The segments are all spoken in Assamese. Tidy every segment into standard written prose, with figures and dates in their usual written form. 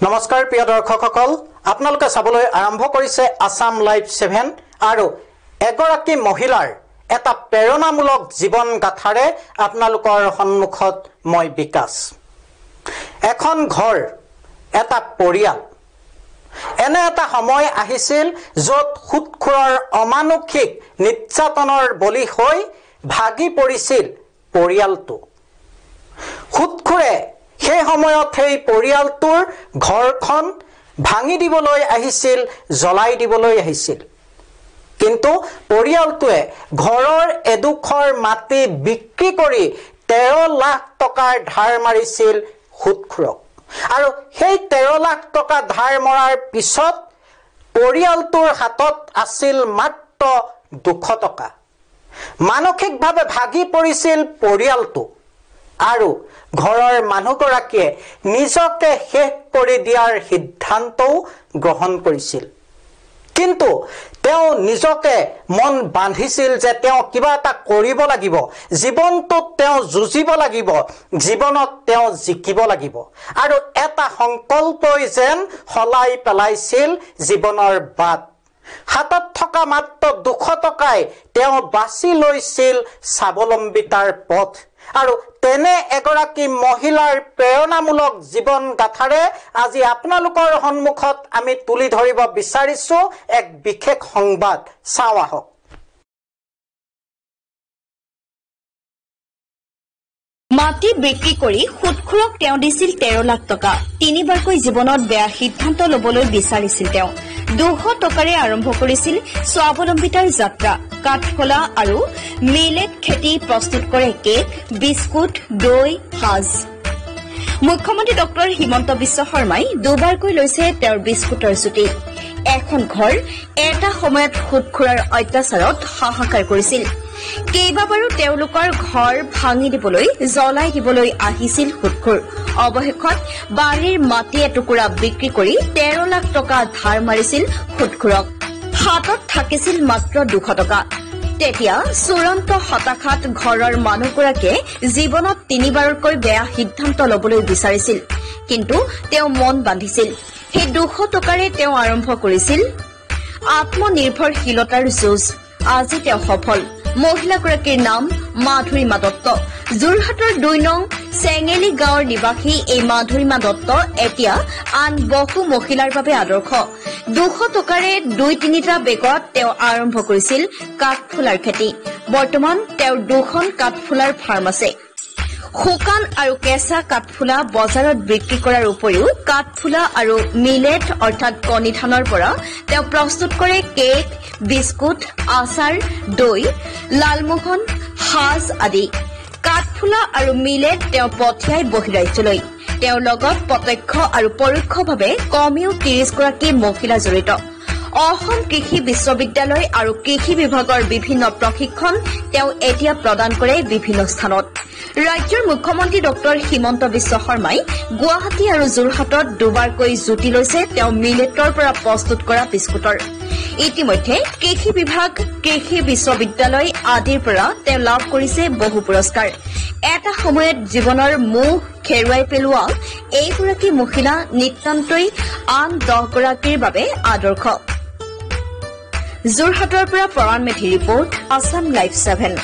নমস্কাৰ প্ৰিয় দৰ্শকসকল, আপোনালোকে চাবলৈ আৰম্ভ কৰিছে আসাম লাইভ 7 আৰু এগৰাকী মহিলাৰ এটা প্ৰেৰণামূলক জীৱন গাথাৰে আপোনালোকৰ সন্মুখত মই বিকাশ। এখন ঘৰ, এটা পৰিয়াল, এনে এটা সময় আহিছিল য'ত সুৎখোৰৰ অমানুষিক নিৰ্যাতনৰ বলি হৈ ভাগি পৰিছিল পৰিয়ালটো। সুৎখোৰে সেই সময়ত সেই পৰিয়ালটোৰ ঘৰখন ভাঙি দিবলৈ আহিছিল, জ্বলাই দিবলৈ আহিছিল। কিন্তু পৰিয়ালটোৱে ঘৰৰ এডোখৰ মাটি বিক্ৰী কৰি 13 লাখ টকাৰ ধাৰ মাৰিছিল সুৎখোৰক। আৰু সেই 13 লাখ টকা ধাৰ মৰাৰ পিছত পৰিয়ালটোৰ হাতত আছিল মাত্ৰ 200 টকা। মানসিকভাৱে ভাগি পৰিছিল পৰিয়ালটো আৰু ঘৰৰ মানুহগৰাকীয়ে নিজকে শেষ কৰি দিয়াৰ সিদ্ধান্তও গ্ৰহণ কৰিছিল। কিন্তু তেওঁ নিজকে মন বান্ধিছিল যে তেওঁ কিবা এটা কৰিব লাগিব, জীৱনটোত তেওঁ যুঁজিব লাগিব, জীৱনত তেওঁ জিকিব লাগিব। আৰু এটা সংকল্পই যেন সলাই পেলাইছিল জীৱনৰ বাট। হাতত থকা মাত্ৰ 200 টকাই তেওঁ বাছি লৈছিল স্বাৱলম্বিতাৰ পথ। আৰু তেনে এগৰাকী মহিলাৰ প্ৰেৰণামূলক জীৱন গাথাৰে আজি আপোনালোকৰ সন্মুখত আমি তুলি ধৰিব বিচাৰিছো এক বিশেষ সংবাদ। চাওঁ আহক। মাটি বিক্ৰী কৰি সুৎখোৰক তেওঁ দিছিল 13 লাখ টকা। তিনিবাৰকৈ জীৱনত বেয়া সিদ্ধান্ত লবলৈ বিচাৰিছিল তেওঁ। 200 টকাৰে আৰম্ভ কৰিছিল স্বাৱলম্বিতাৰ যাত্ৰা। কাঠফলা আৰু মিলেট খেতি প্ৰস্তুত কৰে কেক, বিস্কুট, দৈ, সাজ। মুখ্যমন্ত্ৰী ডক্টৰ হিমন্ত বিশ্ব শৰ্মাই দুবাৰকৈ লৈছে তেওঁৰ বিস্কুটৰ জুতি। এখন ঘৰ এটা সময়ত সুৎখোৰৰ অত্যাচাৰত হাহাকাৰ কৰিছিল। কেইবাবাৰো তেওঁলোকৰ ঘৰ ভাঙি দিবলৈ, জ্বলাই দিবলৈ আহিছিল সুৎখোৰ। অৱশেষত বাৰীৰ মাটি এটুকুৰা বিক্ৰী কৰি 13 লাখ টকা ধাৰ মাৰিছিল সুৎখোৰক। হাতত থাকিছিল মাত্ৰ 200 টকা। তেতিয়া চূড়ান্ত হতাশাত ঘৰৰ মানুহগৰাকীয়ে জীৱনত তিনিবাৰতকৈ বেয়া সিদ্ধান্ত লবলৈ বিচাৰিছিল। কিন্তু তেওঁ মন বান্ধিছিল। সেই 200 টকাৰে তেওঁ আৰম্ভ কৰিছিল আত্মনিৰ্ভৰশীলতাৰ যুঁজ। আজি তেওঁ সফল। মহিলাগৰাকীৰ নাম মাধুৰিমা দত্ত। যোৰহাটৰ 2 নং চেঙেলি গাঁৱৰ নিবাসী এই মাধুৰিমা দত্ত এতিয়া আন বহু মহিলাৰ বাবে আদৰ্শ। 200 টকাৰে 2-3টা বেগত তেওঁ আৰম্ভ কৰিছিল কাঠফুলাৰ খেতি। বৰ্তমান তেওঁৰ 2খন কাঠফুলাৰ ফাৰ্ম আছে। শুকান আৰু কেঁচা কাঠফুলা বজাৰত বিক্ৰী কৰাৰ উপৰিও কাঠফুলা আৰু মিলেট অৰ্থাৎ কণী ধানৰ পৰা তেওঁ প্ৰস্তুত কৰে কেক, বিস্কুট, আচাৰ, দৈ, লালমোহন, সাজ আদি। কাঠফুলা আৰু মিলেট তেওঁ পঠিয়াই বহিৰাজ্যলৈ। তেওঁৰ লগত প্ৰত্যক্ষ আৰু পৰোক্ষভাৱে কমেও 30 গৰাকী মহিলা জড়িত। অসম কৃষি বিশ্ববিদ্যালয় আৰু কৃষি বিভাগৰ বিভিন্ন প্ৰশিক্ষণ তেওঁ এতিয়া প্ৰদান কৰে বিভিন্ন স্থানত। ৰাজ্যৰ মুখ্যমন্ত্ৰী ডক্টৰ হিমন্ত বিশ্ব শৰ্মাই গুৱাহাটী আৰু যোৰহাটত দুবাৰকৈ জুতি লৈছে তেওঁ মিলেটৰ পৰা প্ৰস্তুত কৰা বিস্কুটৰ। ইতিমধ্যে কৃষি বিভাগ, কৃষি বিশ্ববিদ্যালয় আদিৰ পৰা তেওঁ লাভ কৰিছে বহু পুৰস্কাৰ। এটা সময়ত জীৱনৰ মোহ খেৰুৱাই পেলোৱা এইগৰাকী মহিলা নিতান্তই আন 10 গৰাকীৰ বাবে আদৰ্শ। যোৰহাটৰ পৰা পৰাণ মেধি ৰিপৰ্ট, আসাম লাইভ 7।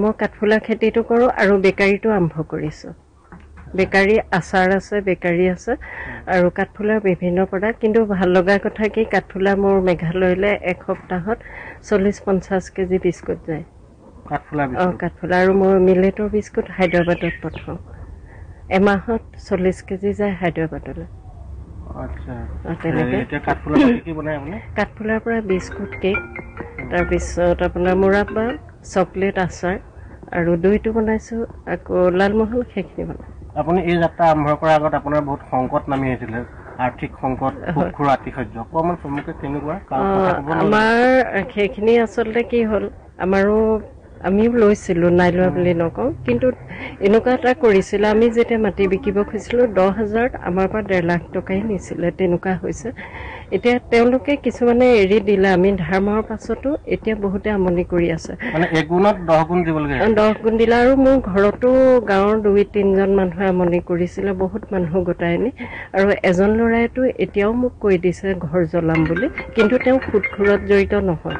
মই কাঠফুলা খেতিটো কৰোঁ আৰু বেকাৰীটো আৰম্ভ কৰিছোঁ। বেকাৰী আচাৰ আছে, বেকাৰী আছে আৰু কাঠফুলাৰ বিভিন্ন প্ৰডাক্ট। কিন্তু ভাল লগা কথা কি, কাঠফুলা মোৰ মেঘালয়লৈ এসপ্তাহত 40-50 কেজি বিস্কুট যায়। কাঠফুলা আৰু মোৰ মিলেটৰ বিস্কুট হায়দৰাবাদত পঠাওঁ। এমাহত 40 কেজি যায় হায়দৰাবাদলৈ। কাঠফুলাৰ পৰা বিস্কুট, কেক, তাৰপিছত আপোনাৰ মুৰাব্বা, চকলেট, আচাৰ আৰু দৈটো বনাইছোঁ, আকৌ লালমোহন, সেইখিনি বনাওঁ। আপুনি এই যাত্ৰা আৰম্ভ কৰাৰ আগত আপোনাৰ বহুত সংকট নামি আহিছিলে, আৰ্থিক সংকট, সুৎখোৰ আতিশয্য, অকণমান চমুকৈ তেনেকুৱা? আমাৰ সেইখিনি আচলতে কি হ'ল, আমাৰো আমিও লৈছিলোঁ, নাই লোৱা বুলি নকওঁ, কিন্তু এনেকুৱা এটা কৰিছিলে, আমি যেতিয়া মাটি বিকিব খুজিছিলোঁ 10,000ত আমাৰ পৰা 1.5 লাখ টকাই নিছিলে, তেনেকুৱা হৈছে। এতিয়া তেওঁলোকে কিছুমানে এৰি দিলে, আমি ধাৰ মৰাৰ পাছতো এতিয়া বহুতে আমনি কৰি আছে, মানে এগুণত 10 গুণ দিব লাগে। 10 গুণ দিলে। আৰু মোৰ ঘৰতো গাঁৱৰ 2-3জন মানুহে আমনি কৰিছিলে, বহুত মানুহ গোটাই নি। আৰু এজন ল'ৰাইতো এতিয়াও মোক কৈ দিছে ঘৰ জ্বলাম বুলি, কিন্তু তেওঁ সুদখোৰত জড়িত নহয়।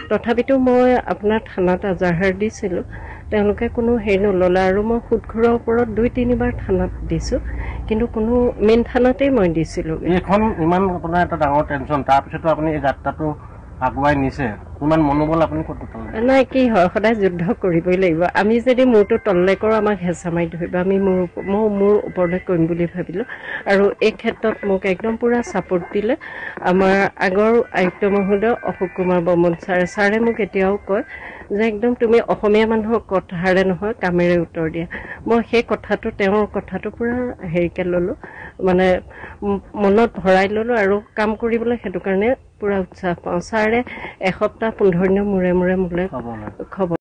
তথাপিতো মই আপোনাৰ থানাত এজাহাৰ দিছিলোঁ, তেওঁলোকে কোনো হেৰি নল'লে। আৰু মই সুদখোৰৰ ওপৰত 2-3 বাৰ থানাত দিছোঁ, কিন্তু কোনো মেইন থানাতেই মই দিছিলোঁ। এইখন ইমান আপোনাৰ এটা ডাঙৰ টেনশ্যন, তাৰপিছতো আপুনি এই যাত্ৰাটো আগুৱাই নিছে, ইমান মনোবল আপুনি ক'ত পালে? নাই, কি হয়, সদায় যুদ্ধ কৰিবই লাগিব। আমি যদি মূৰটো তললে কৰোঁ, আমাক হেঁচা মাৰি ধৰিব। আমি মোৰ ওপৰলৈ কৰিম বুলি ভাবিলোঁ। আৰু এই ক্ষেত্ৰত মোক একদম পূৰা ছাপোৰ্ট দিলে আমাৰ আগৰ আয়ুক্ত মহোদয় অশোক কুমাৰ বৰ্মন ছাৰে মোক এতিয়াও কয় যে একদম তুমি অসমীয়া মানুহক কথাৰে নহয় কামেৰে উত্তৰ দিয়া। মই সেই কথাটো, তেওঁৰ কথাটো পূৰা হেৰিকৈ ল'লোঁ, মানে মনত ভৰাই ল'লোঁ আৰু কাম কৰিবলৈ সেইটো কাৰণে পূৰা উৎসাহ পাওঁ। ছাৰে এসপ্তাহ 15 দিনৰ মূৰে মূৰে মোলৈ খবৰ